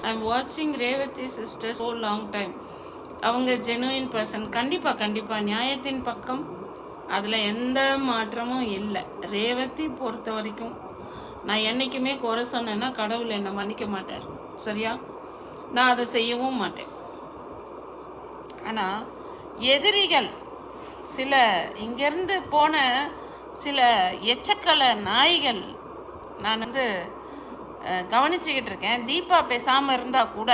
I am வாட்சிங் Revathi sister so long time. அவங்க genuine person. கண்டிப்பாக நியாயத்தின் பக்கம், அதில் எந்த மாற்றமும் இல்லை. ரேவதி பொறுத்த வரைக்கும் நான் என்றைக்குமே குறை சொன்னேன்னா கடவுள் என்னை மன்னிக்க மாட்டார். சரியா? நான் அதை செய்யவும் மாட்டேன். ஆனால் எதிரிகள் சில இங்கேருந்து போன சில எச்சக்கல நாய்கள் நான் கவனிச்சுக்கிட்டு இருக்கேன். தீபா பேசாமல் இருந்தால் கூட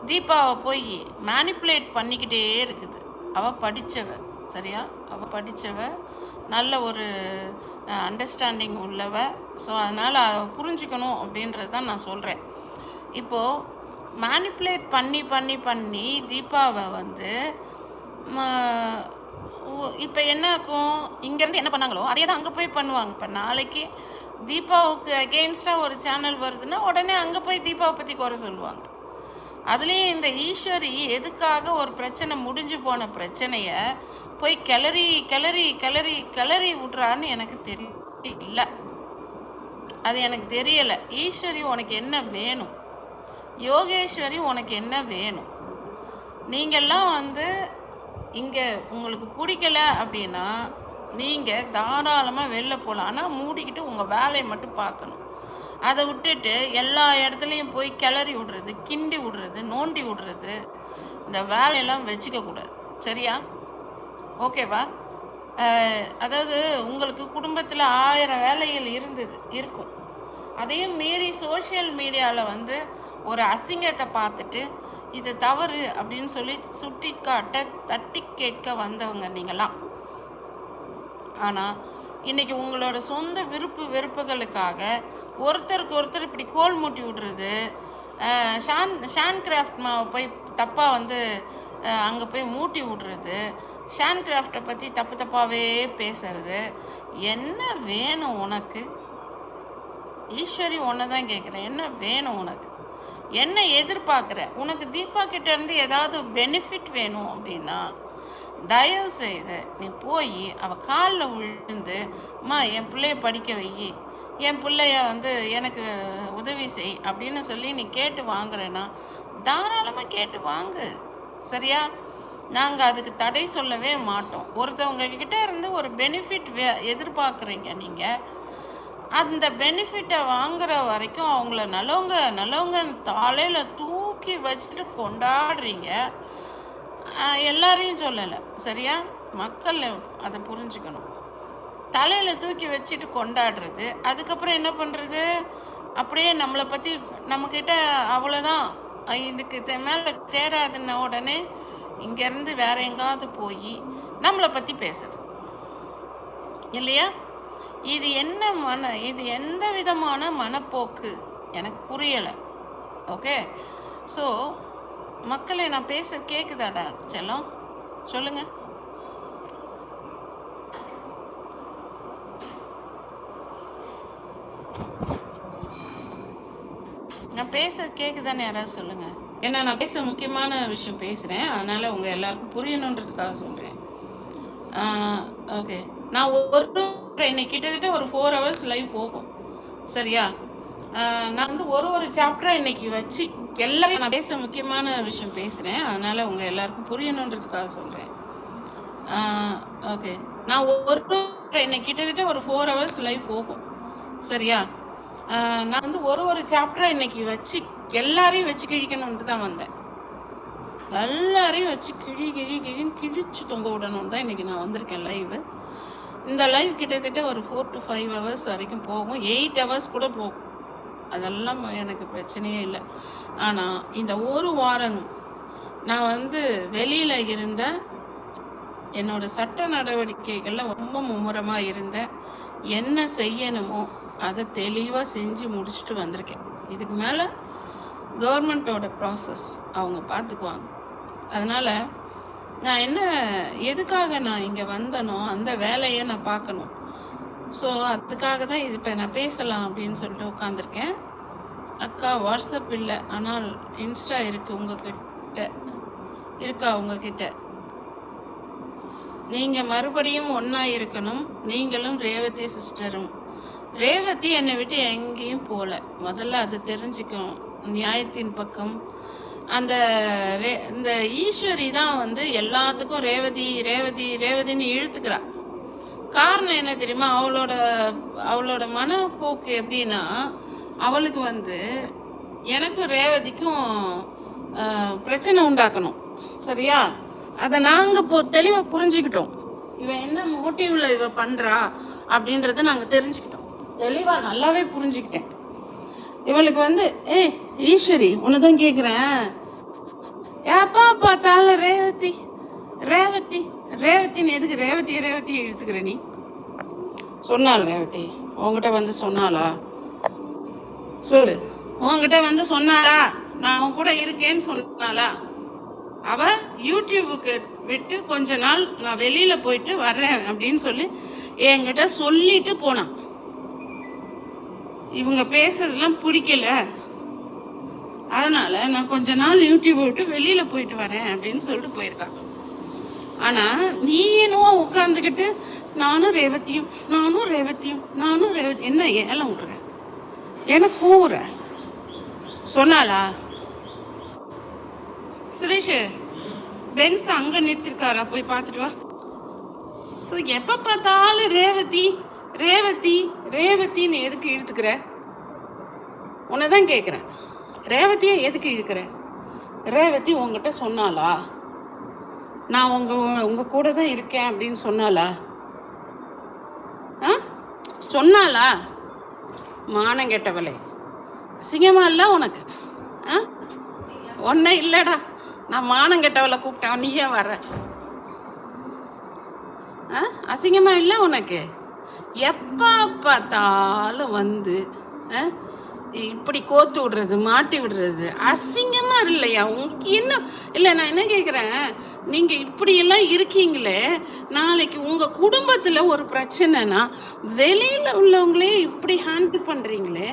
தீபாவை போய் மேனிப்புலேட் பண்ணிக்கிட்டே இருக்குது. அவள் படித்தவ, சரியா? அவள் படித்தவ, நல்ல ஒரு அண்டர்ஸ்டாண்டிங் உள்ளவ. ஸோ அதனால் அவள் புரிஞ்சுக்கணும் அப்படின்றது தான் நான் சொல்கிறேன். இப்போது மேனிப்புலேட் பண்ணி பண்ணி பண்ணி தீபாவை இப்போ என்ன ஆகும், இங்கேருந்து என்ன பண்ணாங்களோ அதே தான் அங்கே போய் பண்ணுவாங்க. இப்போ நாளைக்கு தீபாவுக்கு அகெயின்ஸ்டாக ஒரு சேனல் வருதுன்னா உடனே அங்கே போய் தீபாவை பற்றி குறை சொல்லுவாங்க. அதுலேயும் இந்த ஈஸ்வரி எதுக்காக ஒரு பிரச்சனை முடிஞ்சு போன பிரச்சனையை போய் கிளறி கிளறி கிளறி கிளறி விட்றான்னு எனக்கு தெரியல. அது எனக்கு தெரியலை. ஈஸ்வரி உனக்கு என்ன வேணும்? யோகேஸ்வரி உனக்கு என்ன வேணும்? நீங்கள்லாம் இங்கே உங்களுக்கு பிடிக்கல அப்படின்னா நீங்கள் தாராளமாக வெளில போகலாம். ஆனால் மூடிக்கிட்டு உங்கள் வேலையை மட்டும் பார்க்கணும். அதை விட்டுட்டு எல்லா இடத்துலையும் போய் கிளறி விடுறது, கிண்டி விடுறது, நோண்டி விடுறது, இந்த வேலையெல்லாம் வச்சுக்கக்கூடாது. சரியா? ஓகேவா? அதாவது உங்களுக்கு குடும்பத்தில் 1000 வேலைகள் இருக்கும். அதையும் மீறி சோஷியல் மீடியாவில் ஒரு அசிங்கத்தை பார்த்துட்டு இது தவறு அப்படின்னு சொல்லி சுட்டி காட்ட, தட்டி கேட்க வந்தவங்க நீங்களாம். ஆனால் இன்றைக்கி உங்களோட சொந்த விருப்பு வெறுப்புகளுக்காக ஒருத்தருக்கு ஒருத்தர் இப்படி கோல் மூட்டி விடுறது, ஷான் கிராஃப்ட் மாவை போய் தப்பாக அங்கே போய் மூட்டி விடுறது, ஷான் கிராஃப்டை பற்றி தப்பு தப்பாகவே பேசுறது, என்ன வேணும் உனக்கு? ஈஸ்வரி ஒன்றை தான் கேட்குறேன், என்ன வேணும் உனக்கு? என்ன எதிர்பார்க்குற? உனக்கு தீபா கிட்டேருந்து ஏதாவது பெனிஃபிட் வேணும் அப்படின்னா தயவு செய்து நீ போய் அவள் காலில் விழுந்து, அம்மா என் பிள்ளைய படிக்க வை, என் பிள்ளைய எனக்கு உதவி செய் அப்படின்னு சொல்லி நீ கேட்டு வாங்குறேன்னா தாராளமாக கேட்டு வாங்கு. சரியா? நாங்கள் அதுக்கு தடை சொல்லவே மாட்டோம். ஒருத்தவங்க கிட்ட இருந்து ஒரு பெனிஃபிட் எதிர்பார்க்குறீங்க நீங்கள், அந்த பெனிஃபிட்டை வாங்குற வரைக்கும் அவங்கள நல்லவங்க தலையில் தூக்கி வச்சுட்டு கொண்டாடுறீங்க. எல்லாரையும் சொல்லலை, சரியா? மக்கள் அதை புரிஞ்சுக்கணும். தலையில் தூக்கி வச்சுட்டு கொண்டாடுறது, அதுக்கப்புறம் என்ன பண்ணுறது? அப்படியே நம்மளை பற்றி நம்மக்கிட்ட அவ்வளோதான், இதுக்கு மேலே தேராதுன்ன உடனே இங்கேருந்து வேற எங்காவது போய் நம்மளை பற்றி பேசுறது இல்லையா? இது இது எந்த விதமான மனப்போக்கு எனக்கு புரியலை. ஓகே, ஸோ மக்களை நான் பேச கேட்குதாடா செல்லம்? சொல்லுங்க. நான் பேச கேட்குதானே? யாராவது சொல்லுங்க. ஏன்னா நான் பேச முக்கியமான விஷயம் பேசுகிறேன், அதனால் உங்கள் எல்லாருக்கும் புரியணுன்றதுக்காக சொல்கிறேன். ஓகே, நான் இன்னைக்கு கிட்டத்தட்ட ஒரு 4 hours லைவ் போகும். சரியா? நான் ஒரு சாப்டரை இன்னைக்கு வச்சு எல்லாரையும் நான் பேச முக்கியமான விஷயம் பேசுகிறேன், அதனால் உங்கள் எல்லாருக்கும் புரியணுன்றதுக்காக சொல்கிறேன். ஓகே, நான் இன்னைக்கு கிட்டத்தட்ட ஒரு 4 hours லைவ் போகும். சரியா? நான் ஒரு சாப்டரை இன்னைக்கு வச்சு எல்லாரையும் வச்சு கிழிக்கணுன்ட்டு தான் வந்தேன். எல்லாரையும் வச்சு கிழின்னு கிழிச்சு தொங்க விடணும்னு தான் இன்றைக்கி நான் வந்திருக்கேன் லைவு. இந்த லைவ் கிட்டத்தட்ட ஒரு 4 to 5 hours வரைக்கும் போகும், 8 hours கூட போகும். அதெல்லாம் எனக்கு பிரச்சனையே இல்லை. ஆனால் இந்த ஒரு வாரம் நான் வெளியில் இருந்த என்னோடய சட்ட நடவடிக்கைகளில் ரொம்ப மும்முரமாக இருந்தேன். என்ன செய்யணுமோ அதை தெளிவாக செஞ்சு முடிச்சுட்டு வந்திருக்கேன். இதுக்கு மேலே கவர்மெண்ட்டோட ப்ராசஸ் அவங்க பார்த்துக்குவாங்க. அதனால் நான் எதுக்காக நான் இங்கே வந்தனோ அந்த வேலையை நான் பார்க்கணும். ஸோ அதுக்காக தான் இது இப்போ நான் பேசலாம் அப்படின்னு சொல்லிட்டு உட்காந்துருக்கேன். அக்கா வாட்ஸ்அப் இல்லை, ஆனால் இன்ஸ்டா இருக்குது உங்ககிட்ட. நீங்கள் மறுபடியும் ஒன்றா இருக்கணும், நீங்களும் ரேவதி சிஸ்டரும். ரேவதி என்னை விட்டு எங்கேயும் போகல, முதல்ல அது தெரிஞ்சுக்கணும். நியாயத்தின் பக்கம். அந்த இந்த ஈஸ்வரி தான் வந்து எல்லாத்துக்கும் ரேவதி ரேவதி ரேவதின்னு இழுத்துக்கிறா. காரணம் என்ன தெரியுமா? அவளோட மனப்போக்கு எப்படின்னா, அவளுக்கு வந்து எனக்கும் ரேவதிக்கும் பிரச்சனை உண்டாக்கணும். சரியா? அதை நாங்கள் தெளிவாக புரிஞ்சுக்கிட்டோம். இவன் என்ன மோட்டிவ்ல இவ பண்றா அப்படின்றத நாங்கள் தெரிஞ்சுக்கிட்டோம். தெளிவாக நல்லாவே புரிஞ்சுக்கிட்டேன். இவளுக்கு வந்து ஈஸ்வரி உன்னை தான் கேட்குறேன், எப்பா பார்த்தாலும் ரேவதி ரேவதி ரேவதின்னு எதுக்கு ரேவதி இழுத்துக்கிற? நீ சொன்னாள் ரேவதி உங்ககிட்ட வந்து சொன்னாளா? சொல்லு, உங்ககிட்ட வந்து சொன்னாளா? நான் உன் கூட இருக்கேன்னு சொன்னாளா? அவ யூடியூபுக்கு விட்டு கொஞ்ச நாள் நான் வெளியில போயிட்டு வர்றேன் அப்படின்னு சொல்லி என்கிட்ட சொல்லிட்டு போனான். இவங்க பேசுறதுலாம் பிடிக்கல, அதனால நான் கொஞ்ச நாள் யூடியூப் விட்டு வெளியில போயிட்டு வரேன் அப்படின்னு சொல்லிட்டு போயிருக்கா. ஆனா நீ என்னவோ உட்காந்துக்கிட்டு நானும் ரேவதி என்ன ஏலம் விடுற? எனக்கு கூற சொன்னாளா? சுரேஷ் பென்ஸ் அங்க நிறுத்திருக்காரா, போய் பார்த்துட்டு வா. ஸோ எப்போ பார்த்தாலும் ரேவதி ரேவதி ரேவதின்னு எதுக்கு இழுத்துக்கிற? உன்னை தான் கேட்குறேன், ரேவதியை எதுக்கு இழுக்கிற? ரேவதி உங்ககிட்ட சொன்னாளா நான் உங்க கூட தான் இருக்கேன் அப்படின்னு சொன்னாளா? சொன்னாளா? மானம் கெட்டவளே, அசிங்கமா இல்லை உனக்கு? ஒன்றும் இல்லைடா, நான் மானம் கெட்டவளை கூப்பிட்டேன், நீயே வர்ற. அசிங்கமா இல்லை உனக்கு? எப்போ பார்த்தாலும் வந்து இப்படி கோத்து விடுறது, மாட்டி விடுறது அசிங்கமா இல்லையா உங்களுக்கு? என்ன இல்லை, நான் என்ன கேட்குறேன், நீங்க இப்படியெல்லாம் இருக்கீங்களே, நாளைக்கு உங்க குடும்பத்துல ஒரு பிரச்சனைனா வெளியில உள்ளவங்களே இப்படி ஹேண்டில் பண்றீங்களே,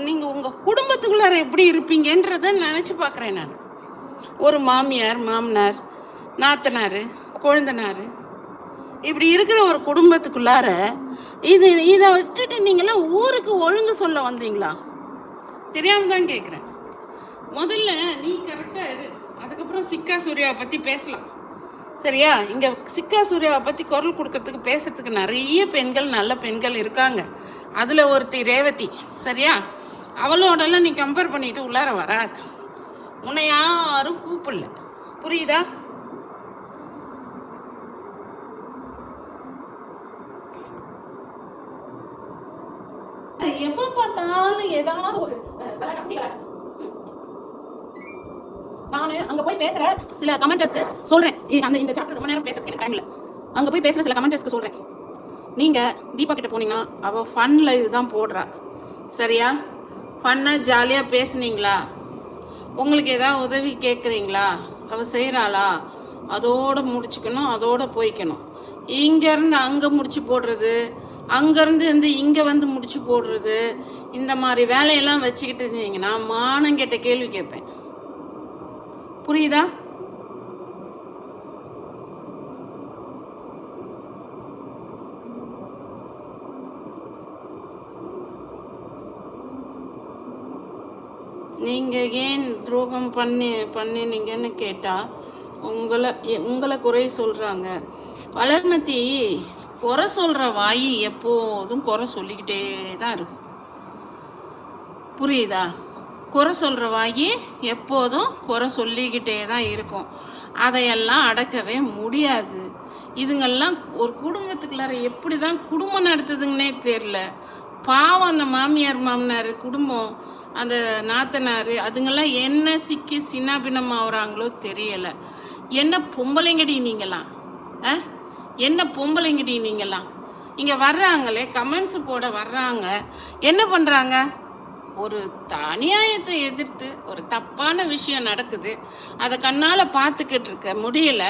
நீங்க உங்க குடும்பத்துக்குள்ளார எப்படி இருப்பீங்கன்றத நினைச்சு பார்க்குறேன் நான். ஒரு மாமியார், மாமனார், நாத்தனார், கொழுந்தனார் இப்படி இருக்கிற ஒரு குடும்பத்துக்குள்ளார இதை விட்டுட்டு நீங்களாம் ஊருக்கு ஒழுங்கு சொல்ல வந்தீங்களா? தெரியாம தான் கேட்குறேன். முதல்ல நீ கரெக்டாக இரு, அதுக்கப்புறம் சிக்கா சூர்யாவை பற்றி பேசலாம். சரியா? இங்கே சிக்கா சூர்யாவை பற்றி குரல் கொடுக்கறதுக்கு பேசுறதுக்கு நிறைய பெண்கள், நல்ல பெண்கள் இருக்காங்க. அதில் ஒருத்தி ரேவதி. சரியா? அவளோடலாம் நீ கம்பேர் பண்ணிட்டு உள்ளார வராது. உன்னை யாரும் கூப்பிடல, புரியுதா? எப்ப பார்த்தாலும் ஏதாவது ஒரு நானு அங்க போய் பேசுற சில கமெண்டர்ஸ்க்கு சொல்றேன், இந்த சாப்டர் ரொம்ப நேரம் பேசுறதுக்கு எனக்கு டைம் இல்லை. அங்க போய் பேசுற சில கமெண்டர்ஸ்க்கு சொல்றேன், நீங்க தீபா கிட்ட போனீங்கன்னா அவ ஃபன் லைவ் தான் போடுறா. சரியா? ஃபன்னா ஜாலியா பேசுனீங்களா? உங்களுக்கு ஏதாவது உதவி கேட்குறீங்களா? அவ செய்கிறாளா? அதோட முடிச்சுக்கணும், அதோட போய்க்கணும். இங்கேருந்து அங்கே முடிச்சு போடுறது, அங்கேருந்து இங்கே வந்து முடிச்சு போடுறது, இந்த மாதிரி வேலையெல்லாம் வச்சுக்கிட்டு இருந்தீங்கன்னா மானம் கேட்ட கேள்வி கேட்பேன். புரியுதா? நீங்கள் ஏன் துரோகம் பண்ணினீங்கன்னு கேட்டால் உங்களை குறை சொல்கிறாங்க. வளர்மதி குறை சொல்கிற வாய் எப்போதும் குறை சொல்லிக்கிட்டே தான் இருக்கும். புரியுதா? குறை சொல்கிற வாய் எப்போதும் குறை சொல்லிக்கிட்டே தான் இருக்கும். அதையெல்லாம் அடக்கவே முடியாது. இதுங்கெல்லாம் ஒரு குடும்பத்துக்குள்ளார எப்படி தான் குடும்பம் நடத்துதுங்கன்னே தெரில. பாவம் அந்த மாமியார், மாமனார், குடும்பம், அந்த நாத்தனார், அதுங்கெல்லாம் என்ன சிக்கி சின்னாபின்னம் ஆகுறாங்களோ தெரியலை. என்ன பொம்பளைங்கடி நீங்களாம்? என்ன பொம்பளைங்கடி நீங்களாம்? இங்கே வர்றாங்களே, கமெண்ட்ஸ் போட வர்றாங்க, என்ன பண்ணுறாங்க? ஒரு அநியாயத்தை எதிர்த்து ஒரு தப்பான விஷயம் நடக்குது, அதை கண்ணால் பார்த்துக்கிட்டு இருக்க முடியல.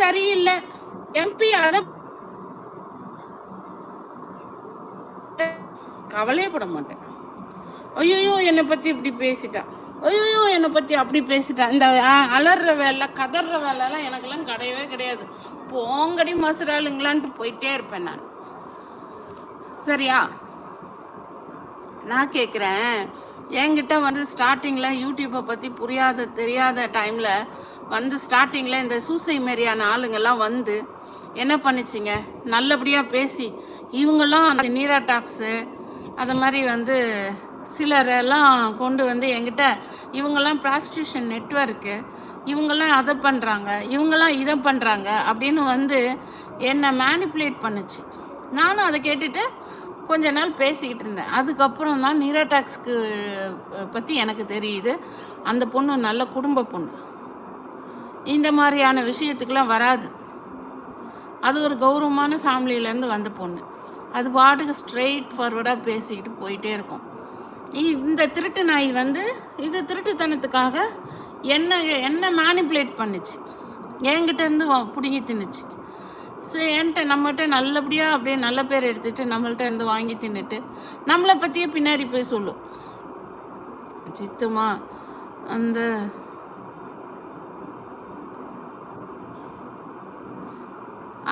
சரியில்லை எம்பி, அதை கவலையப்பட மாட்டேன். ஐயோ என்னை பற்றி இப்படி பேசிட்டா, ஐயோ என்னை பற்றி அப்படி பேசிட்டா, இந்த அலற வேலை, கதற வேலைலாம் எனக்கெல்லாம் கிடையவே கிடையாது. போங்கடி மசுராளுங்களான்ட்டு போயிட்டே இருப்பேன் நான். சரியா? நான் கேட்குறேன், என்கிட்ட வந்து ஸ்டார்டிங்கில் யூடியூப்பை பற்றி தெரியாத டைமில் வந்து ஸ்டார்டிங்கில் இந்த சூசை மாரியான ஆளுங்கெல்லாம் வந்து என்ன பண்ணிச்சிங்க, நல்லபடியாக பேசி இவங்கெல்லாம் அந்த நீரா டாக்ஸு அது மாதிரி வந்து சிலரெல்லாம் கொண்டு வந்து என்கிட்ட இவங்கெல்லாம் ப்ராஸ்டியூஷன் நெட்வொர்க்கு, இவங்கெல்லாம் அதை பண்ணுறாங்க, இவங்கெல்லாம் இதை பண்ணுறாங்க அப்படின்னு வந்து என்னை மேனிப்புலேட் பண்ணுச்சு. நானும் அதை கேட்டுட்டு கொஞ்ச நாள் பேசிக்கிட்டு இருந்தேன். அதுக்கப்புறம் தான் நீரா டாக்ஸ்க்கு பற்றி எனக்கு தெரியுது. அந்த பொண்ணு நல்ல குடும்ப பொண்ணு, இந்த மாதிரியான விஷயத்துக்கெலாம் வராது. அது ஒரு கௌரவமான ஃபேமிலியிலேருந்து வந்த பொண்ணு. அது பாட்டுக்கு ஸ்ட்ரெயிட் ஃபார்வர்டாக பேசிக்கிட்டு போயிட்டே இருக்கும். இந்த திருட்டு நாய் வந்து இது திருட்டுத்தனத்துக்காக என்ன மேனிப்புலேட் பண்ணிச்சு, என்கிட்டேருந்து பிடுங்கி தின்னுச்சு. சரி, என்கிட்ட நம்மகிட்ட நல்லபடியாக அப்படியே நல்ல பேர் எடுத்துகிட்டு நம்மள்கிட்ட இருந்து வாங்கி தின்னுட்டு நம்மளை பற்றியே பின்னாடி போய் சொல்லும். சித்துமா அந்த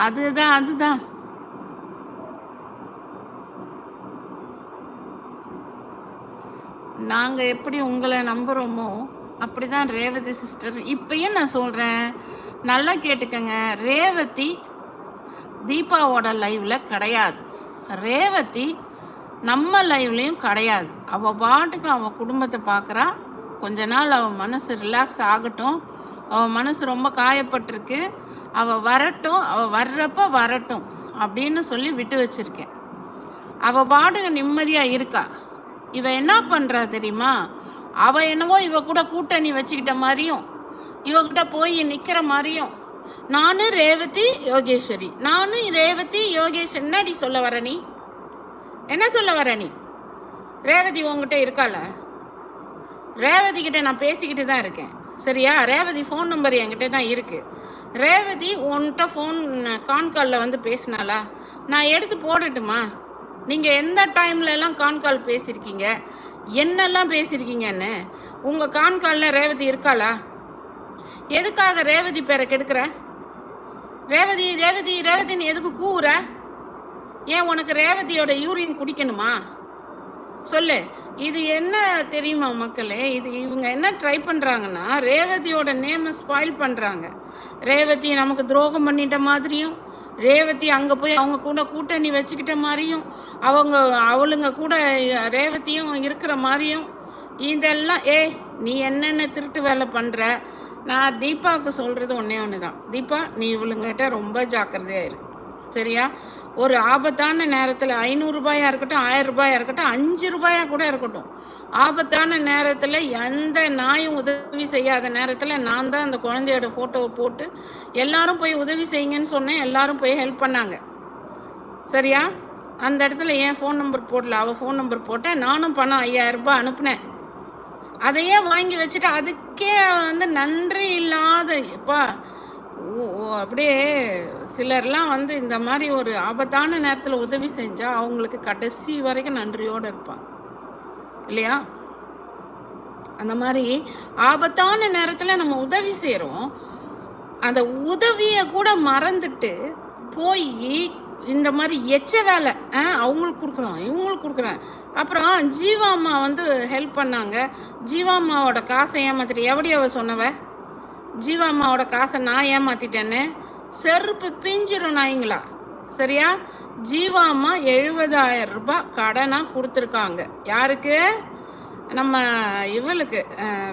அதுதான் நாங்கள் எப்படி உங்களை நம்புகிறோமோ அப்படி தான் ரேவதி சிஸ்டர். இப்பயும் நான் சொல்கிறேன், நல்லா கேட்டுக்கங்க. ரேவதி தீபாவோட லைவில் கிடையாது, ரேவதி நம்ம லைவ்லேயும் கிடையாது. அவள் பாட்டுக்கு அவள் குடும்பத்தை பார்க்குறா. கொஞ்ச நாள் அவள் மனசு ரிலாக்ஸ் ஆகட்டும். அவள் மனசு ரொம்ப காயப்பட்டிருக்கு. அவள் வரட்டும், அவள் வர்றப்ப வரட்டும் அப்படின்னு சொல்லி விட்டு வச்சுருக்கேன். அவள் பாட்டுக்கு நிம்மதியாக இருக்கா. இவ என்ன பண்ணுறா தெரியுமா, அவள் என்னவோ இவ கூட கூட்டணி வச்சுக்கிட்ட மாதிரியும் இவகிட்ட போய் நிற்கிற மாதிரியும் நானும் ரேவதி யோகேஸ்வரி, நானும் ரேவதி யோகேஷ். என்னடி சொல்ல வர நீ, என்ன சொல்ல வர நீ? ரேவதி உங்ககிட்ட இருக்கால? ரேவதி கிட்ட நான் பேசிக்கிட்டு தான் இருக்கேன், சரியா? ரேவதி ஃபோன் நம்பர் என்கிட்ட தான் இருக்குது. ரேவதி உன்கிட்ட ஃபோன் கான்காலில் வந்து பேசினாலா? நான் எடுத்து போடட்டுமா? நீங்கள் எந்த டைம்லலாம் கான்கால் பேசியிருக்கீங்க, என்னெல்லாம் பேசியிருக்கீங்கன்னு உங்கள் கான்காலில் ரேவதி இருக்காளா? எதுக்காக ரேவதி பேரை கெடுக்கிற? ரேவதி ரேவதி ரேவதின்னு எதுக்கு கூவுற? ஏன் உனக்கு ரேவதியோட யூரின் குடிக்கணுமா? சொல்லு. இது என்ன தெரியுமா மக்களே, இவங்க என்ன ட்ரை பண்ணுறாங்கன்னா ரேவதியோட நேமை ஸ்பாயில் பண்ணுறாங்க. ரேவதி நமக்கு துரோகம் பண்ணிட்ட மாதிரியும், ரேவதி அங்கே போய் அவங்க கூட கூட்டணி வச்சுக்கிட்ட மாதிரியும், அவளுங்க கூட ரேவதியும் இருக்கிற மாதிரியும், இதெல்லாம் நீ என்னென்ன திருட்டு வேலை பண்ணுற? நான் தீபாவுக்கு சொல்கிறது ஒன்று தான். தீபா, நீ இவளுங்கிட்ட ரொம்ப ஜாக்கிரதையாக இரு, சரியா? ஒரு ஆபத்தான நேரத்தில் 500 ரூபாயாக இருக்கட்டும், 1000 ரூபாயாக இருக்கட்டும், 5 ரூபாயாக கூட இருக்கட்டும், ஆபத்தான நேரத்தில் எந்த நாயும் உதவி செய்யாத நேரத்தில் நான் தான் அந்த குழந்தையோட ஃபோட்டோவை போட்டு எல்லாரும் போய் உதவி செய்யுங்கன்னு சொன்னேன். எல்லாரும் போய் ஹெல்ப் பண்ணாங்க, சரியா? அந்த இடத்துல என் ஃபோன் நம்பர் போடல, அவள் ஃபோன் நம்பர் போட்டேன். நானும் பணம் 5000 ரூபாய் அனுப்புனேன். அதையே வாங்கி வச்சுட்டு அதுக்கே வந்து நன்றி இல்லாத எப்பா அப்படியே சிலர்லாம் வந்து இந்த மாதிரி ஒரு ஆபத்தான நேரத்தில் உதவி செஞ்சால் அவங்களுக்கு கடைசி வரைக்கும் நன்றியோடு இருப்பாங்க, இல்லையா? அந்த மாதிரி ஆபத்தான நேரத்தில் நம்ம உதவி செய்கிறோம், அந்த உதவியை கூட மறந்துட்டு போய் இந்த மாதிரி எச்ச வேலை அவங்களுக்கு கொடுக்குறோம், இவங்களுக்கு கொடுக்குறேன். அப்புறம் ஜீவாம்மா வந்து ஹெல்ப் பண்ணாங்க. ஜீவாம்மாவோட காசை ஏமாத்திட்டு எப்படி அவ சொன்னவ? ஜீவாம்மாவோட காசை நான் ஏமாத்திட்டேன்னு செருப்பு பிஞ்சிரும் நாய்ங்களா, சரியா? ஜீவாம்மா 70,000 ரூபாய் கடனாக கொடுத்துருக்காங்க. யாருக்கு? நம்ம இவளுக்கு,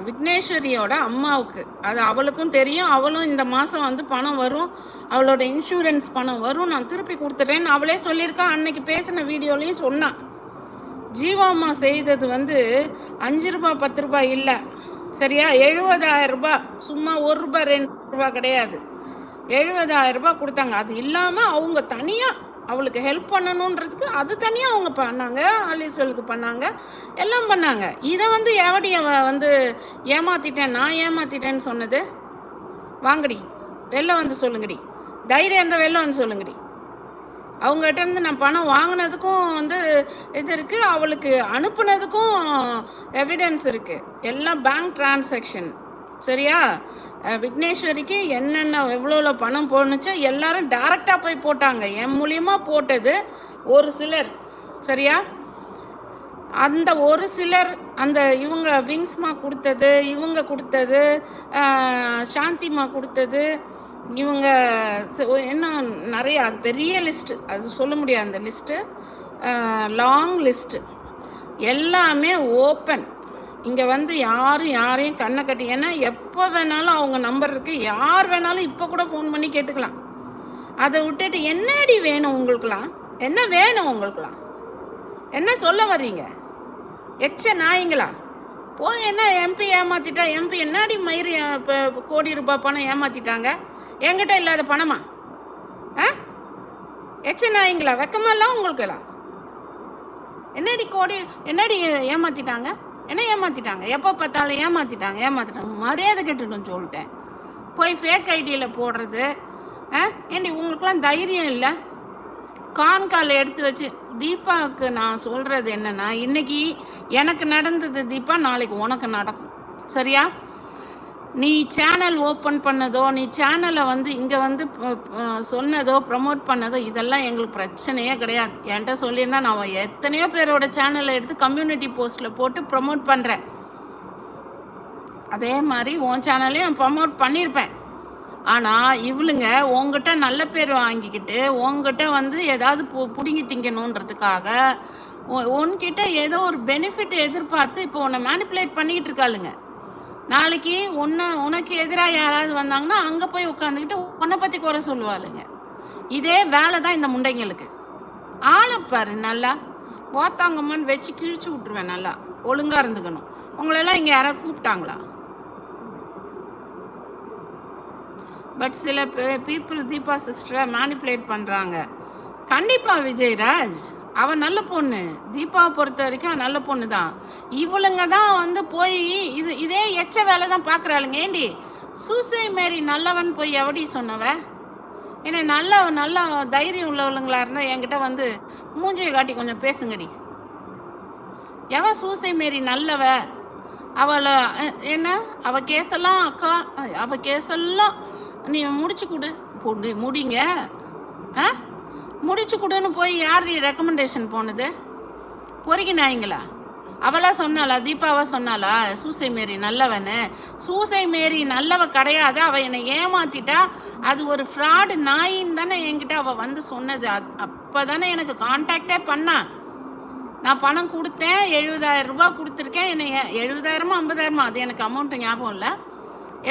விக்னேஸ்வரியோட அம்மாவுக்கு. அது அவளுக்கும் தெரியும். அவளும் இந்த மாதம் வந்து பணம் வரும், அவளோட இன்சூரன்ஸ் பணம் வரும், நான் திருப்பி கொடுத்துட்றேன்னு அவளே சொல்லியிருக்கா. அன்னைக்கு பேசின வீடியோலையும் சொன்னான். ஜீவாம்மா செய்தது வந்து 5 ரூபாய் 10 ரூபாய் இல்லை, சரியா? 70,000 ரூபாய். சும்மா 1 ரூபாய் 2 ரூபாய் கிடையாது, 70,000 ரூபாய் கொடுத்தாங்க. அது இல்லாமல் அவங்க தனியாக அவளுக்கு ஹெல்ப் பண்ணணுன்றதுக்கு அது தனியாக அவங்க பண்ணாங்க, ஆலீஸ்வலுக்கு பண்ணாங்க, எல்லாம் பண்ணாங்க. இதை வந்து எவடி வந்து ஏமாற்றிட்டேன், நான் ஏமாற்றிட்டேன்னு சொன்னது? வாங்கடி, வெளில வந்து சொல்லுங்கடி, தைரியம் இருந்தால் வெளில வந்து சொல்லுங்கடி. அவங்ககிட்ட இருந்து நான் பணம் வாங்கினதுக்கும் வந்து இது இருக்குது, அவளுக்கு அனுப்புனதுக்கும் எவிடன்ஸ் இருக்குது, எல்லாம் பேங்க் டிரான்சாக்ஷன், சரியா? விக்னேஸ்வரிக்கு என்னென்ன எவ்வளோ பணம் போணுச்சோ எல்லாரும் டைரெக்டாக போய் போட்டாங்க. என் மூலியமாக போட்டது ஒரு சிலர், சரியா? அந்த ஒரு சிலர் அந்த இவங்க விங்ஸ்மா கொடுத்தது, இவங்க கொடுத்தது, சாந்திமா கொடுத்தது, இவங்க இன்னும் நிறைய, அது பெரிய லிஸ்ட்டு, அது சொல்ல முடியாது. அந்த லிஸ்ட்டு லாங் லிஸ்ட்டு எல்லாமே ஓப்பன். இங்கே வந்து யாரும் யாரையும் கண்ணை கட்டி, ஏன்னா எப்போ வேணாலும் அவங்க நம்பர் இருக்குது, யார் வேணாலும் இப்போ கூட ஃபோன் பண்ணி கேட்டுக்கலாம். அதை விட்டுட்டு என்னடி வேணும் உங்களுக்குலாம், என்ன வேணும் உங்களுக்குலாம், என்ன சொல்ல வர்றீங்க? எச்ச நாய்ங்களா போய் என்ன எம்பி ஏமாத்திட்டா, எம்பி என்னடி மயிறு இப்போ கோடி ரூபாய் பணம் ஏமாத்திட்டாங்க, என்கிட்ட இல்லாத பணமா? எச்ச நாய்ங்களா, வெக்கமெல்லாம் உங்களுக்கெல்லாம்? என்னடி கோடி, என்னடி ஏமாத்திட்டாங்க, என்ன ஏமாத்திட்டாங்க? எப்போ பார்த்தாலும் ஏமாத்திட்டாங்க. மரியாதை கெட்டுன்னு சொல்லிட்டேன். போய் ஃபேக் ஐடியில் போடுறது, ஏண்டி உங்களுக்குலாம் தைரியம் இல்லை? கான்கால் எடுத்து வச்சு தீபாவுக்கு நான் சொல்கிறது என்னென்னா, இன்றைக்கி எனக்கு நடந்தது தீபா, நாளைக்கு உனக்கு நடக்கும். சரியா? நீ சேனல் ஓப்பன் பண்ணதோ, நீ சேனலை வந்து இங்கே வந்து சொன்னதோ, ப்ரமோட் பண்ணதோ, இதெல்லாம் எங்களுக்கு பிரச்சனையே கிடையாது. என்கிட்ட சொல்லியிருந்தா நான் எத்தனையோ பேரோட சேனலை எடுத்து கம்யூனிட்டி போஸ்ட்டில் போட்டு ப்ரமோட் பண்ணுறேன். அதே மாதிரி உன் சேனலையும் நான் ப்ரமோட் பண்ணியிருப்பேன். ஆனால் இவளுங்க உங்ககிட்ட நல்ல பேர் வாங்கிக்கிட்டு உங்ககிட்ட வந்து ஏதாவது பிடுங்கி திங்கணுன்றதுக்காக உன்கிட்ட ஏதோ ஒரு பெனிஃபிட் எதிர்பார்த்து இப்போ உன்னை மேனிப்புலேட் பண்ணிக்கிட்டு இருக்காளுங்க. நாளைக்கு உனக்கு எதிராக யாராவது வந்தாங்கன்னா அங்கே போய் உட்காந்துக்கிட்டு உன்னை பற்றி குறை சொல்லுவாளுங்க. இதே வேலை தான் இந்த முண்டைங்களுக்கு. ஆளைப்பாரு நல்லா போத்தாங்கம்மான்னு வச்சு கிழிச்சு விட்ருவேன். நல்லா ஒழுங்காக இருந்துக்கணும். உங்களெல்லாம் இங்கே யாராவது கூப்பிட்டாங்களா? பட் சில பீப்புள் தீபா சிஸ்டரை மேனிப்புலேட் பண்ணுறாங்க. கண்டிப்பாக விஜயராஜ் அவன் நல்ல பொண்ணு, தீபாவை பொறுத்த வரைக்கும் நல்ல பொண்ணு தான். இவளுங்க தான் வந்து போய் இதே எச்ச வேலை தான் பார்க்குறாளுங்க. ஏண்டி சூசை மாரி நல்லவன் போய் எவடி சொன்னவ? ஏன்னா நல்ல தைரியம் உள்ளவளுங்களா இருந்தால் என்கிட்ட வந்து மூஞ்சியை காட்டி கொஞ்சம் பேசுங்கடி. எவ சூசை மாரி நல்லவ? அவளை என்ன அவள் கேஸெல்லாம் அக்கா, அவள் கேஸெல்லாம் நீ முடிச்சு கொடு, முடிங்க, முடிச்சு கொடுன்னு போய் யார் ரெக்கமெண்டேஷன் போனது? பொறுக்கி நாய்ங்களா? அவளா சொன்னாளா? தீபாவா சொன்னாளா சூசை மாரி நல்லவன்னு? சூசை மாரி நல்லவ கிடையாது. அவள் என்னை ஏமாத்திட்டா, அது ஒரு ஃப்ராடு நாயின்னு தானே என்கிட்ட அவள் வந்து சொன்னது. அப்போ தானே எனக்கு கான்டாக்டே பண்ணா. நான் பணம் கொடுத்தேன், 70,000 ரூபாய் கொடுத்துருக்கேன். என்னை 70,000 50,000 அது எனக்கு அமௌண்ட்டு ஞாபகம் இல்லை,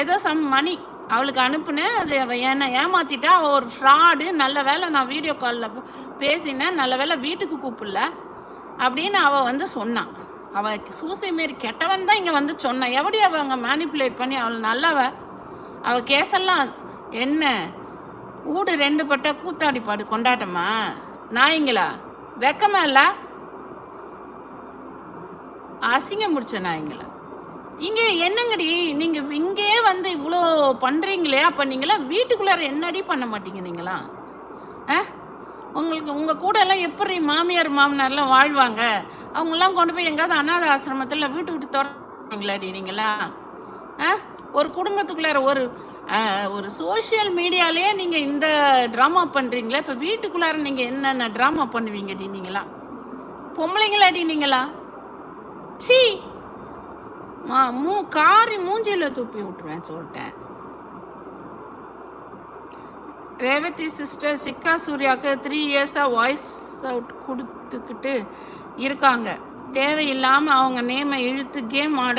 ஏதோ சம் மணி அவளுக்கு அனுப்புனேன். அது அவள் என்னை ஏமாத்திட்டா. அவள் ஒரு ஃப்ராடு. நல்ல வேலை நான் வீடியோ காலில் பேசினேன், நல்ல வேலை வீட்டுக்கு கூப்பிடல அப்படின்னு அவள் வந்து சொன்னான். அவள் சூசை மாரி கெட்டவன் தான் இங்கே வந்து சொன்னான். எப்படி அவள் அங்கே மேனிப்புலேட் பண்ணி அவள் நல்லவ? அவள் கேஸெல்லாம் என்ன ஊடு 2 பட்ட கூத்தாடி பாடு கொண்டாட்டமா நாய்ங்களா? வெக்கமா இல்லை? அசிங்கம் முடிச்ச நாய்ங்களா? இங்கே என்னங்கடி நீங்கள் இங்கே வந்து இவ்வளோ பண்ணுறீங்களே, அப்போ நீங்களாம் வீட்டுக்குள்ளார என்னடி பண்ண மாட்டீங்க நீங்களா? உங்களுக்கு உங்கள் கூட எல்லாம் எப்படி மாமியார் மாமனார்லாம் வாழ்வாங்க? அவங்களாம் கொண்டு போய் எங்காவது அநாத ஆசிரமத்தில் வீட்டு விட்டு திறங்களாடி நீங்களா? ஒரு குடும்பத்துக்குள்ளார ஒரு சோஷியல் மீடியாலே நீங்கள் இந்த ட்ராமா பண்ணுறீங்களே, இப்போ வீட்டுக்குள்ளார நீங்கள் என்னென்ன ட்ராமா பண்ணுவீங்கடி நீங்களா? பொம்பளைங்களாடி நீங்களா? சி காரி மூஞ்சியில் துப்பி விட்டுருவேன் சொல்லிட்டேன். ரேவதி சிஸ்டர் சிக்கா சூர்யாவுக்கு 3 இயர்ஸாக வாய்ஸ் அவுட் கொடுத்துக்கிட்டு இருக்காங்க. தேவையில்லாமல் அவங்க நேமை இழுத்து கேம் ஆட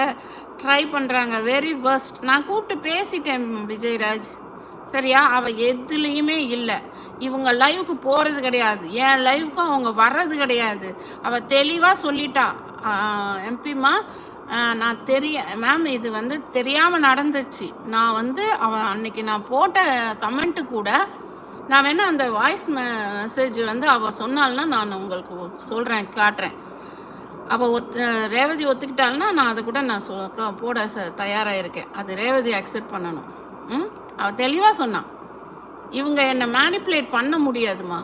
ட்ரை பண்ணுறாங்க. Very worst. நான் கூப்பிட்டு பேசிட்டேன் விஜயராஜ், சரியா? அவள் எதுலேயுமே இல்லை. இவங்க லைவுக்கு போகிறது கிடையாது, என் லைவுக்கும் அவங்க வர்றது கிடையாது. அவள் தெளிவாக சொல்லிட்டா, எம்பிமா நான் மேம் இது வந்து தெரியாமல் நடந்துச்சு. நான் வந்து அவன் அன்னைக்கு நான் போட்ட கமெண்ட்டு கூட நான் வேணால் அந்த வாய்ஸ் மெசேஜ் வந்து அவள் சொன்னால்னா நான் உங்களுக்கு சொல்கிறேன், காட்டுறேன். அவள் ரேவதி ஒத்துக்கிட்டாள்னா நான் அதை கூட நான் போட தயாராக இருக்கேன். அது ரேவதி அக்செப்ட் பண்ணணும். அவள் தெளிவாக சொன்னான், இவங்க என்னை மேனிப்புலேட் பண்ண முடியாதுமா.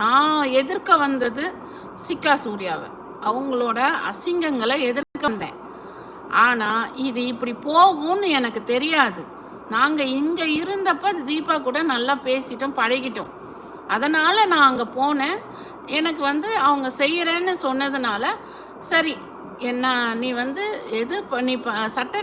நான் எதிர்க்க வந்தது சிக்கா சூர்யாவை, அவங்களோட அசிங்கங்களை எதிர்க்க வந்தேன். ஆனால் இது இப்படி போகும்னு எனக்கு தெரியாது. நாங்கள் இங்கே இருந்தப்போ தீபா கூட நல்லா பேசிட்டோம், பழகிட்டோம். அதனால் நான் அங்கே போனேன். எனக்கு வந்து அவங்க செய்கிறேன்னு சொன்னதுனால, சரி என்ன நீ வந்து எது நீ சட்ட